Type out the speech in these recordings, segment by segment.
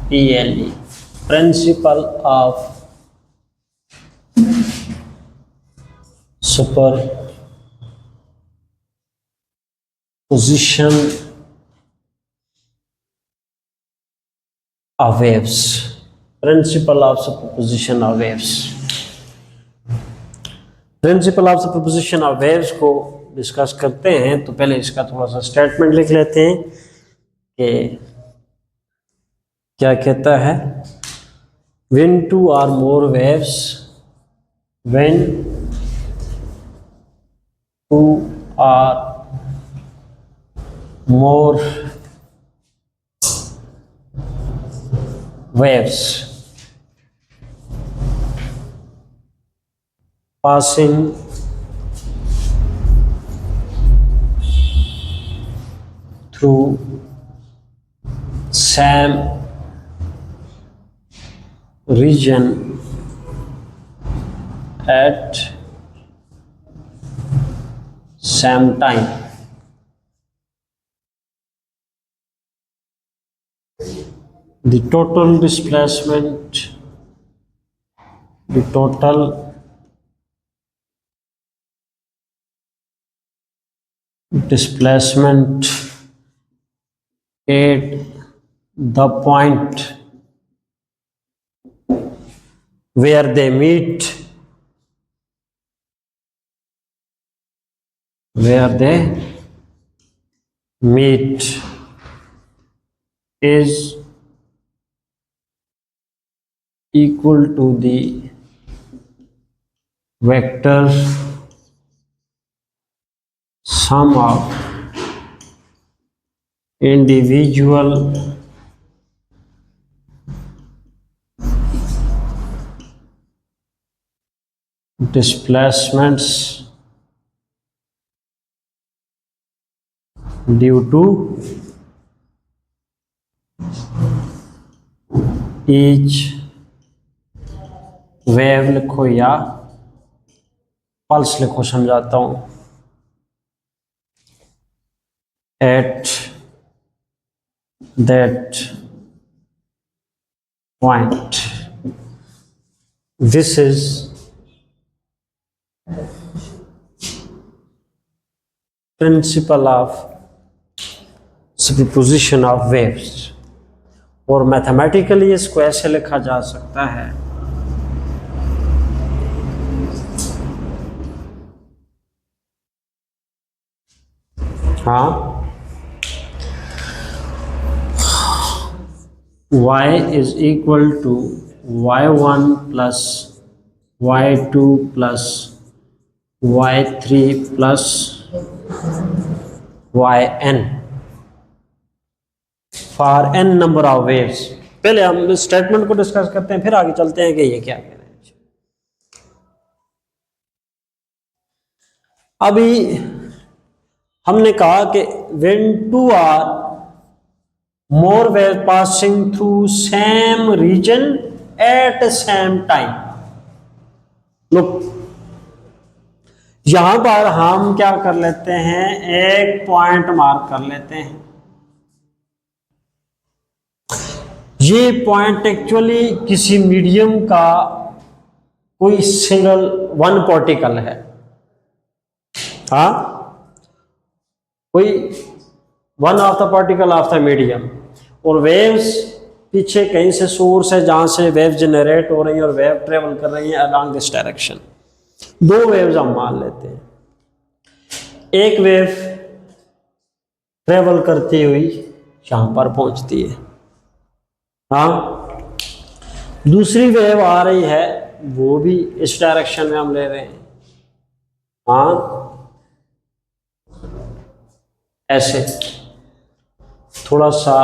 PLE, principle of superposition of waves. Principle of superposition of waves. Principal of superposition of waves को discuss करते हैं तो पहले इसका थोड़ा सा स्टेटमेंट लिख लेते हैं कि क्या कहता है। when two or more waves passing through same region at same time, the total displacement at the point where they meet is equal to the vector sum of individual displacements due to each wave लिखो या pulse लिखो, समझाता हूं। At that point, this is principal of superposition of waves. और mathematically इसको ऐसे लिखा जा सकता है, y is equal to y1 plus y2 plus y3 plus yn for n number of waves। पहले हम स्टेटमेंट को डिस्कस करते हैं, फिर आगे चलते हैं कि ये क्या कह रहे हैं। अभी हमने कहा कि when two or more waves passing through same region at same time। look, यहां पर हम क्या कर लेते हैं, एक पॉइंट मार्क कर लेते हैं। ये पॉइंट एक्चुअली किसी मीडियम का कोई सिंगल वन पार्टिकल है, कोई one of the particle of the medium. और वेव्स पीछे कहीं से सोर्स है जहां से वेव जनरेट हो रही है और वेव ट्रेवल कर रही है अलोंग दिस डायरेक्शन। दो वेव्स हम मान लेते हैं, एक वेव ट्रेवल करती हुई यहां पर पहुंचती है, दूसरी वेव आ रही है, वो भी इस डायरेक्शन में हम ले रहे हैं, ऐसे थोड़ा सा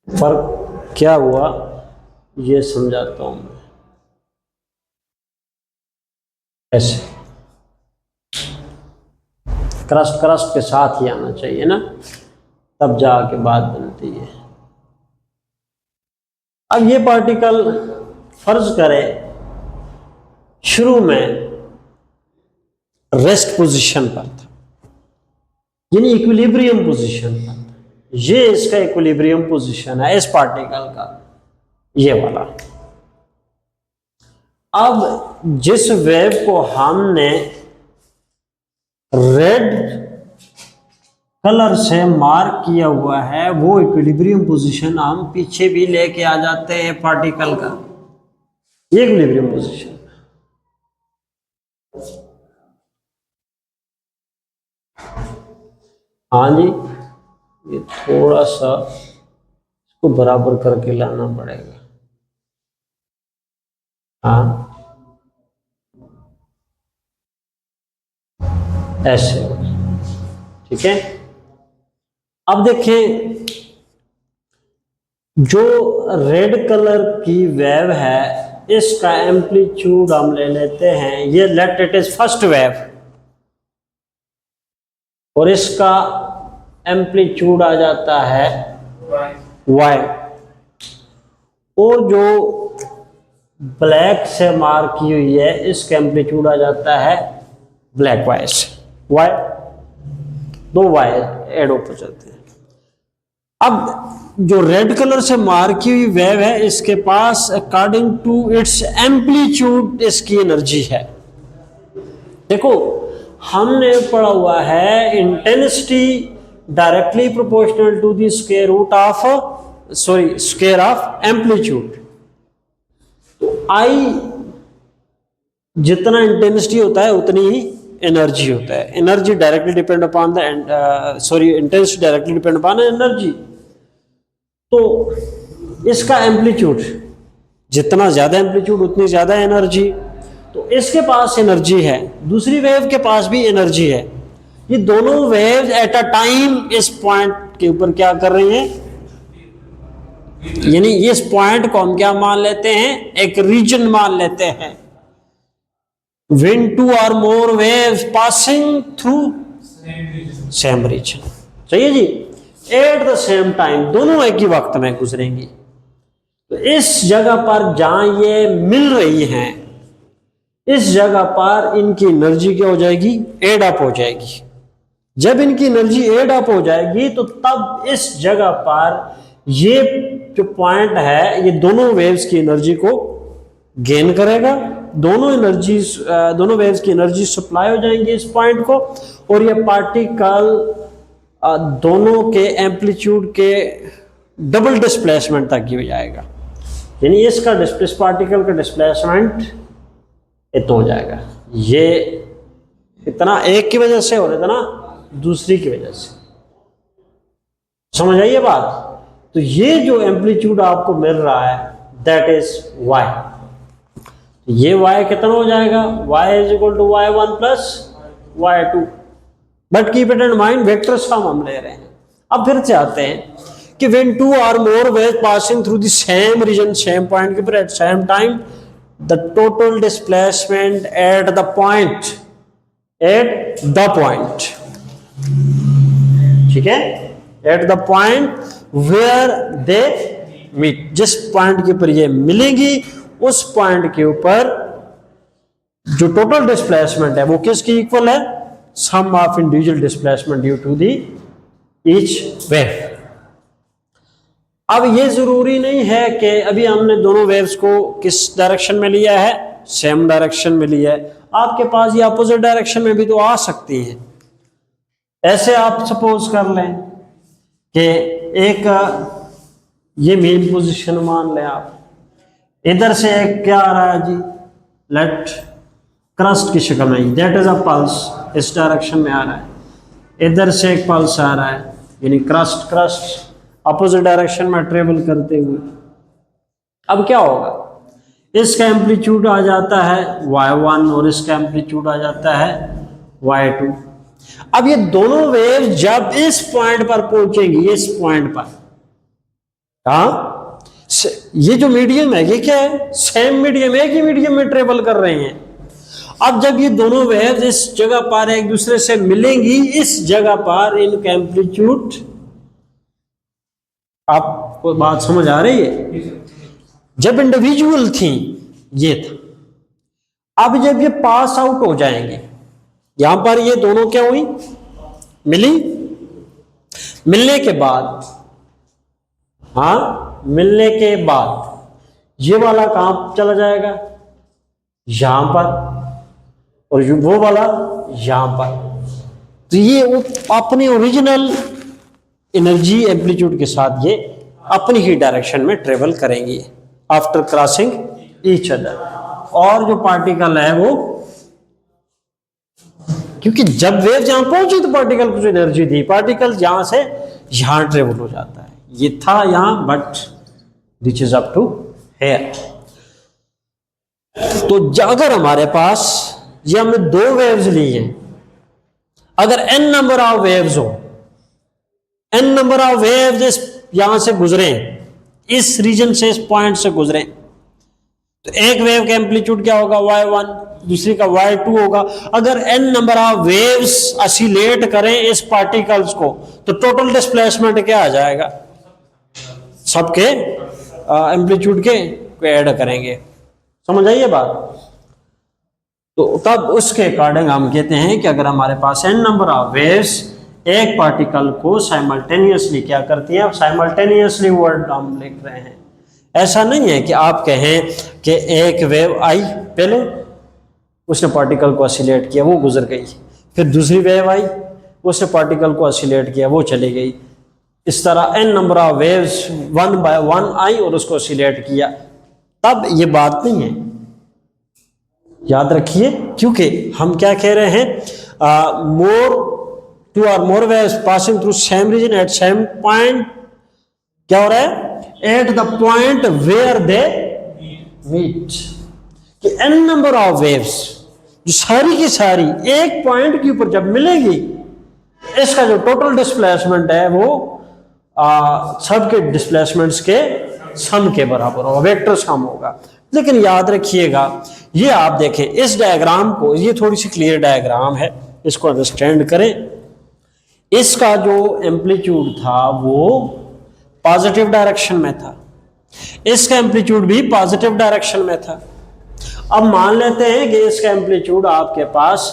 फर्क क्या हुआ ये समझाता हूं मैं। ऐसे क्रस्ट के साथ ही आना चाहिए ना, तब जाके बात बनती है। अब ये पार्टिकल फर्ज करें शुरू में रेस्ट पोजीशन पर था, यानी इक्विलिब्रियम पोजीशन पर। ये इसका इक्विलिब्रियम पोजीशन है इस पार्टिकल का, ये वाला। अब जिस वेव को हमने रेड कलर से मार्क किया हुआ है वो इक्विलिब्रियम पोजीशन हम पीछे भी लेके आ जाते हैं पार्टिकल का, ये इक्विलिब्रियम पोजीशन। हाँ जी, ये थोड़ा सा इसको बराबर करके लाना पड़ेगा। हाँ ऐसे, ठीक है। अब देखें, जो रेड कलर की वेव है इसका एम्पलीट्यूड हम ले लेते हैं, ये let it is first wave, और इसका एम्पलीट्यूड आ जाता है y, और जो ब्लैक से मार्क की हुई है इसका एम्पलीट्यूड आ जाता है ब्लैक y से, y, दो y ऐड होकर चलते हैं। अब जो रेड कलर से मार्क की हुई वेव है इसके पास अकॉर्डिंग टू इट्स एम्पलीट्यूड इसकी एनर्जी है। देखो हमने पढ़ा हुआ है intensity directly proportional to the square root of square of amplitude. तो आई जितना इंटेंसिटी होता है उतनी ही एनर्जी होता है। Energy directly depend upon the intensity directly depend upon energy. तो इसका एम्पलीट्यूड जितना ज्यादा एम्पलीट्यूड उतनी ज्यादा एनर्जी। तो इसके पास एनर्जी है, दूसरी वेव के पास भी एनर्जी है। ये दोनों वेव एट अ टाइम इस पॉइंट के ऊपर क्या कर रही हैं, यानी इस पॉइंट को हम क्या मान लेते हैं, एक रीजन मान लेते हैं। when two or more waves passing through same region, चाहिए जी, एट द सेम टाइम, दोनों एक ही वक्त में गुजरेंगी। तो इस जगह पर जहां ये मिल रही हैं, इस जगह पर इनकी एनर्जी क्या हो जाएगी, एड अप हो जाएगी। जब इनकी एनर्जी एड अप हो जाएगी तो तब इस जगह पर ये जो पॉइंट है ये दोनों वेव्स की एनर्जी को गेन करेगा। दोनों वेव्स की एनर्जी सप्लाई हो जाएंगी इस पॉइंट को, और ये पार्टिकल दोनों के एम्पलीट्यूड के डबल डिस्प्लेसमेंट तक ही हो जाएगा। यानी इसका इस पार्टिकल का डिस्प्लेसमेंट इतना हो जाएगा, ये इतना एक की वजह से और इतना दूसरी की वजह से। समझ आई ये बात? तो ये जो एम्पलीट्यूड आपको मिल रहा है दैट इज y। ये y कितना हो जाएगा, y is equal to y1 plus y2। But keep it in mind vector sum हम ले रहे हैं। अब फिर से आते हैं कि when two or more wave passing through the same region, same point के ऊपर at same time, the total displacement at the point, ठीक है, at the point where they meet, जिस पॉइंट के ऊपर ये मिलेंगी उस पॉइंट के ऊपर जो टोटल डिस्प्लेसमेंट है वो किसकी इक्वल है, sum of individual displacement due to the each wave. अब ये जरूरी नहीं है कि अभी हमने दोनों वेव्स को किस डायरेक्शन में लिया है, सेम डायरेक्शन में लिया है। आपके पास ये अपोजिट डायरेक्शन में भी तो आ सकती है। ऐसे आप सपोज कर लें कि एक ये मेन पोजीशन मान लें आप, इधर से एक क्या आ रहा है जी, लेट क्रस्ट की शक्ल में, दैट इज अ पल्स, इस डायरेक्शन में आ रहा है। इधर से एक पल्स आ रहा है, यानी क्रस्ट अपोजिट डायरेक्शन में ट्रेवल करते हुए। अब क्या होगा, इसका एम्पलीट्यूड आ जाता है y1 और इसका एम्पलीट्यूड आ जाता है y2। अब ये दोनों वेव जब इस पॉइंट पर पहुंचेंगी, इस पॉइंट पर, हाँ, ये जो मीडियम है ये क्या है, सेम मीडियम, एक ही मीडियम में ट्रेवल कर रहे हैं। अब जब ये दोनों वेव इस जगह पर एक दूसरे से मिलेंगी, इस जगह पर इनका एम्पलीट्यूड, आपको बात समझ आ रही है? जब इंडिविजुअल थी ये था, अब जब ये पास आउट हो जाएंगे, यहां पर ये दोनों क्या हुई, मिली, मिलने के बाद, हाँ मिलने के बाद ये वाला कहां चला जाएगा, यहां पर, और वो वाला यहां पर। तो ये अपने ओरिजिनल एनर्जी एम्पलीट्यूड के साथ ये अपनी ही डायरेक्शन में ट्रेवल करेंगी आफ्टर क्रॉसिंग ईच अदर। और जो पार्टिकल है वो, क्योंकि जब वेव जहां पहुंची तो पार्टिकल को जो एनर्जी दी, पार्टिकल यहां से यहां ट्रेवल हो जाता है। ये था यहां but reaches up to here. तो अगर हमारे पास ये हमने दो वेव्स ली हैं, अगर n नंबर ऑफ वेव्स हो, n नंबर ऑफ वेव्स यहां से गुजरे, इस रीजन से, इस पॉइंट से गुजरे, तो एक वेव का एम्पलीट्यूड क्या होगा, y1, दूसरी का y2 होगा। अगर n number of waves oscillate करें इस पार्टिकल्स को, तो टोटल डिस्प्लेसमेंट क्या आ जाएगा, सबके एम्पलीट्यूड के ऐड करेंगे। समझ आइए बात। तो तब उसके अकॉर्डिंग हम कहते हैं कि अगर हमारे पास n नंबर ऑफ वेव्स एक पार्टिकल को साइमल्टेनियसली क्या करती है, साइमल्टेनियसली वर्ड हम लिख रहे हैं। ऐसा नहीं है कि आप कहें कि एक वेव आई, पहले उसने पार्टिकल को ऑसिलेट किया, वो गुजर गई, फिर दूसरी वेव आई, उसने पार्टिकल को ऑसिलेट किया, वो चली गई। इस तरह n number of waves 1 by 1 आई और उसको ऑसिलेट किया, तब ये बात नहीं है, याद रखिए। क्योंकि हम क्या कह रहे हैं, two or more waves passing through same region at same point, क्या हो रहा है, at the point where they meet. कि n नंबर ऑफ वेव्स जो सारी की सारी एक पॉइंट के ऊपर जब मिलेगी, इसका जो टोटल डिस्प्लेसमेंट है वो सबके डिस्प्लेसमेंट्स के सम के बराबर होगा, वेक्टर सम होगा। लेकिन याद रखिएगा, ये आप देखें इस डायग्राम को, ये थोड़ी सी क्लियर डायग्राम है, इसको अंडरस्टैंड करें। इसका जो एम्पलीट्यूड था वो पॉजिटिव डायरेक्शन में था, इसका एम्पलीट्यूड भी पॉजिटिव डायरेक्शन में था। अब मान लेते हैं कि इसका एम्पलीट्यूड आपके पास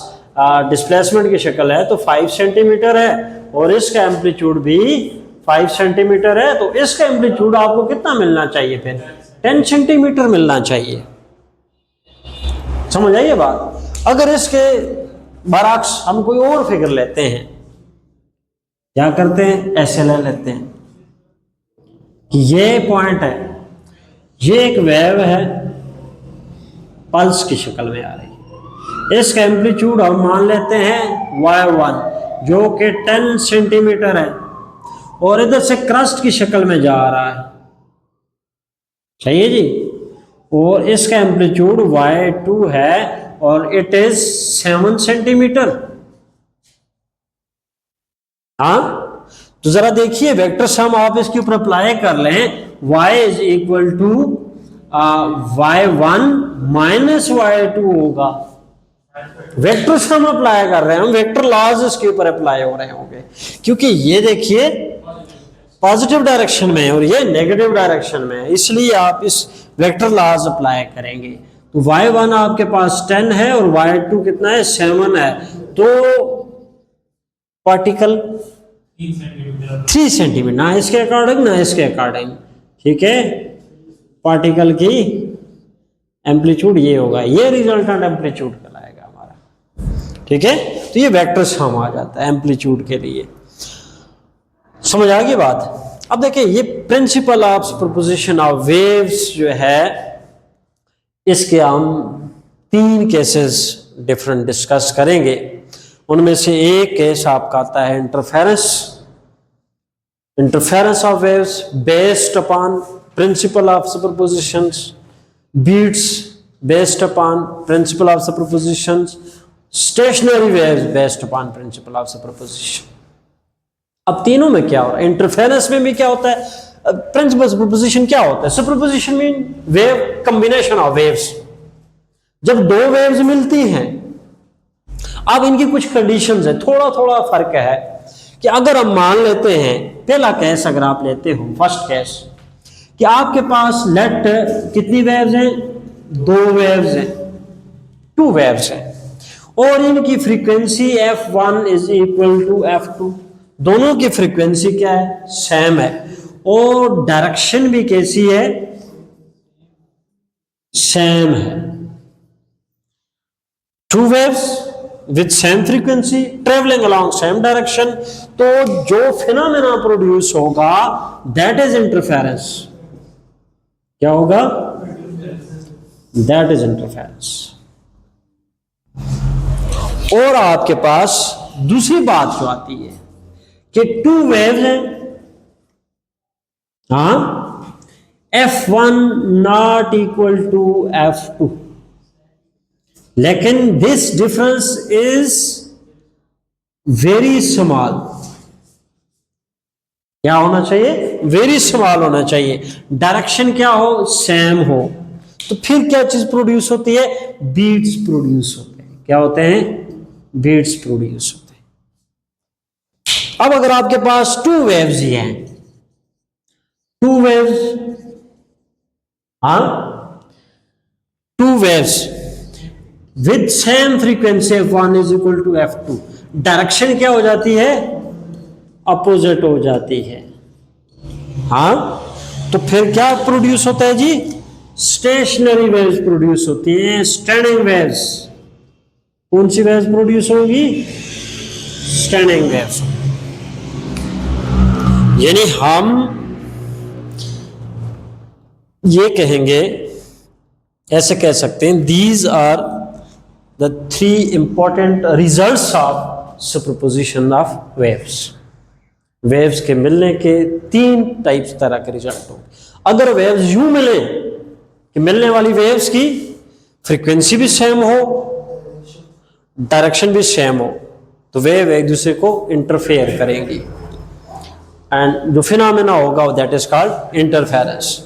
डिस्प्लेसमेंट की शक्ल है तो 5 सेंटीमीटर है, और इसका एम्पलीट्यूड भी 5 सेंटीमीटर है, तो इसका एम्पलीट्यूड आपको कितना मिलना चाहिए, फिर 10 सेंटीमीटर मिलना चाहिए। समझ आइए बात। अगर इसके बरअक्स हम कोई और फिगर लेते हैं, क्या करते हैं, ऐसे ले लेते हैं कि ये पॉइंट है, ये एक वेव है, पल्स की शक्ल में आ रही है, इसका एम्पलीट्यूड हम मान लेते हैं y1 जो कि 10 सेंटीमीटर है, और इधर से क्रस्ट की शक्ल में जा रहा है, चाहिए जी, और इसका एम्पलीट्यूड y2 है और इट इज 7 सेंटीमीटर। हाँ, तो जरा देखिए वेक्टर सम आप इसके ऊपर अप्लाई कर लें, y is equal to y1 minus y2 होगा। वेक्टर सम अप्लाई कर रहे हैं हम, वेक्टर लॉज इसके ऊपर अप्लाई हो रहे होंगे, क्योंकि ये देखिए पॉजिटिव डायरेक्शन में है और ये नेगेटिव डायरेक्शन में है, इसलिए आप इस वेक्टर लॉज अप्लाई करेंगे। तो y1 आपके पास 10 है और y2 कितना है, 7 है, तो पार्टिकल 3 सेंटीमीटर, ना इसके अकॉर्डिंग ना इसके अकॉर्डिंग, ठीक है। पार्टिकल की एम्पलीट्यूड ये होगा, ये रिजल्टेंट एम्पलीट्यूड कहलाएगा हमारा, ठीक है। तो ये वेक्टर सम आ जाता है एम्पलीट्यूड के लिए। समझ आ गई बात। अब देखिए ये principal of superposition of waves जो है, इसके हम 3 केसेस डिफरेंट डिस्कस करेंगे। उनमें से एक केस आपका आता है interference of waves based upon principle of superpositions, beats based upon principle of superpositions, stationary waves based upon principle of superposition. अब तीनों में क्या हो रहा है, इंटरफेरेंस में भी क्या होता है, प्रिंसिपल सुपरपोजिशन क्या होता है, superposition mean wave combination of waves. जब दो वेव्स मिलती हैं, अब इनकी कुछ कंडीशंस है, थोड़ा थोड़ा फर्क है कि अगर हम मान लेते हैं, पहला केस अगर आप लेते हो, फर्स्ट केस, कि आपके पास लेट कितनी वेव्स हैं, 2 वेव्स हैं, 2 वेव्स हैं, और इनकी frequency f1 is equal to f2, दोनों की फ्रीक्वेंसी क्या है, सेम है, और डायरेक्शन भी कैसी है, सेम है। Two waves with same frequency travelling along same direction, तो जो फिनोमेना प्रोड्यूस होगा दैट इज इंटरफेरेंस। क्या होगा, दैट इज इंटरफेरेंस। और आपके पास दूसरी बात जो आती है कि टू वेव्स हैं, हाँ, F1 not equal to F2, लेकिन this difference is very small. क्या होना चाहिए, वेरी स्मॉल होना चाहिए, डायरेक्शन क्या हो, सेम हो। तो फिर क्या चीज प्रोड्यूस होती है, बीट्स प्रोड्यूस होते हैं। क्या होते हैं, बीट्स प्रोड्यूस होते हैं। अब अगर आपके पास टू वेव्स ही हैं, टू वेव्स, हाँ, two waves with same frequency F1 is equal to F2, direction क्या हो जाती है, अपोजिट हो जाती है। हाँ, तो फिर क्या प्रोड्यूस होता है जी, स्टेशनरी वेव्स प्रोड्यूस होती हैं, स्टैंडिंग वेव्स। कौन सी वेव्स प्रोड्यूस होंगी, स्टैंडिंग वेव्स। यानी हम ये कहेंगे, ऐसे कह सकते हैं, these are the three important results of superposition of waves. Waves के मिलने के तीन टाइप्स तरह के रिजल्ट होंगे। अगर वेव्स यूं मिले कि मिलने वाली वेव्स की फ्रीक्वेंसी भी सेम हो, डायरेक्शन भी सेम हो, तो वेव एक दूसरे को इंटरफेयर करेंगी, एंड जो फिनोमेना होगा दैट इज कॉल्ड इंटरफेरेंस।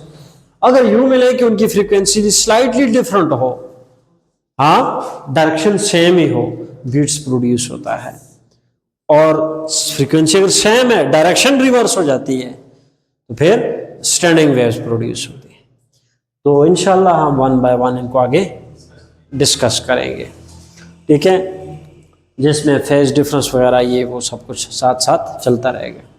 अगर यूं मिले कि उनकी फ्रीक्वेंसी भी स्लाइटली डिफरेंट हो, हाँ, डायरेक्शन सेम ही हो, बीट्स प्रोड्यूस होता है। और फ्रीक्वेंसी अगर सेम है, डायरेक्शन रिवर्स हो जाती है, तो फिर स्टैंडिंग वेव्स प्रोड्यूस होती है। तो इंशाल्लाह हम वन बाय वन इनको आगे डिस्कस करेंगे, ठीक है, जिसमें फेज डिफरेंस वगैरह ये वो सब कुछ साथ साथ चलता रहेगा।